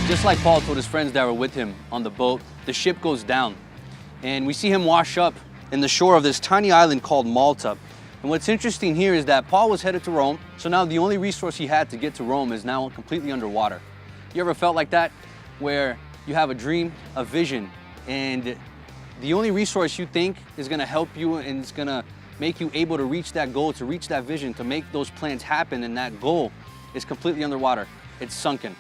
Just like Paul told his friends that were with him on the boat, the ship goes down. And we see him wash up in the shore of this tiny island called Malta. And what's interesting here is that Paul was headed to Rome, so now the only resource he had to get to Rome is now completely underwater. You ever felt like that? Where you have a dream, a vision, and the only resource you think is gonna help you and it's gonna make you able to reach that goal, to reach that vision, to make those plans happen, and that goal is completely underwater. It's sunken.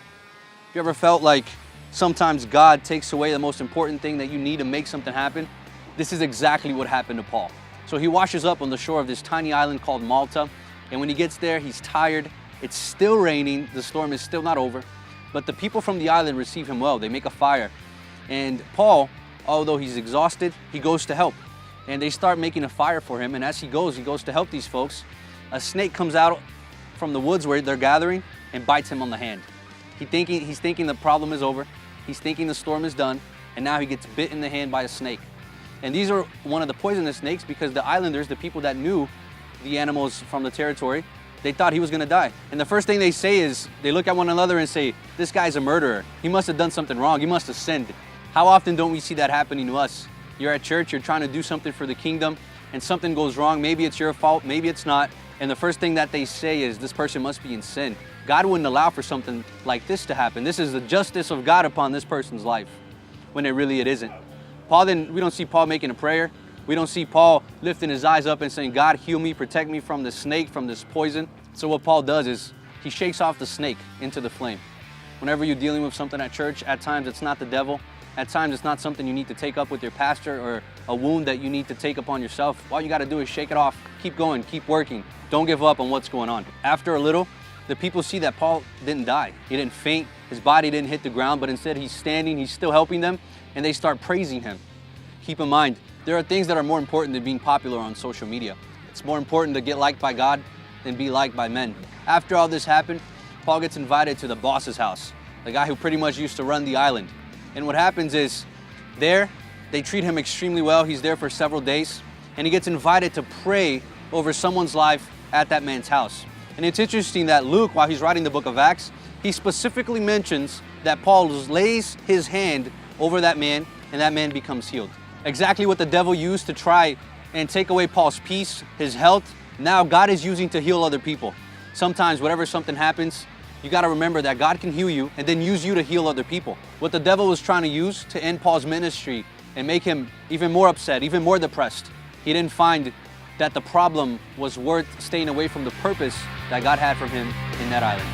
You ever felt like sometimes God takes away the most important thing that you need to make something happen? This is exactly what happened to Paul. So he washes up on the shore of this tiny island called Malta, and when he gets there, he's tired. It's still raining, the storm is still not over, but the people from the island receive him well. They make a fire, and Paul, although he's exhausted, he goes to help, and they start making a fire for him, and as he goes to help these folks. A snake comes out from the woods where they're gathering and bites him on the hand. He's thinking the problem is over. He's thinking the storm is done, and now he gets bit in the hand by a snake. And these are one of the poisonous snakes because the islanders, the people that knew the animals from the territory, they thought he was gonna die. And the first thing they say is, they look at one another and say, this guy's a murderer. He must have done something wrong. He must have sinned. How often don't we see that happening to us? You're at church, you're trying to do something for the kingdom, and something goes wrong. Maybe it's your fault, maybe it's not. And the first thing that they say is, this person must be in sin. God wouldn't allow for something like this to happen. This is the justice of God upon this person's life, when it isn't. We don't see Paul making a prayer. We don't see Paul lifting his eyes up and saying, God, heal me, protect me from this snake, from this poison. So what Paul does is he shakes off the snake into the flame. Whenever you're dealing with something at church, at times it's not the devil. At times it's not something you need to take up with your pastor or a wound that you need to take upon yourself. All you got to do is shake it off, keep going, keep working. Don't give up on what's going on. After a little, the people see that Paul didn't die. He didn't faint, his body didn't hit the ground, but instead he's standing, he's still helping them, and they start praising him. Keep in mind, there are things that are more important than being popular on social media. It's more important to get liked by God than be liked by men. After all this happened, Paul gets invited to the boss's house, the guy who pretty much used to run the island. And what happens is, there, they treat him extremely well. He's there for several days, and he gets invited to pray over someone's life at that man's house. And it's interesting that Luke, while he's writing the book of Acts, he specifically mentions that Paul lays his hand over that man, and that man becomes healed. Exactly what the devil used to try and take away Paul's peace, his health, now God is using to heal other people. Sometimes whenever something happens, you got to remember that God can heal you and then use you to heal other people. What the devil was trying to use to end Paul's ministry and make him even more upset, even more depressed, he didn't find that the problem was worth staying away from the purpose that God had for him in that island.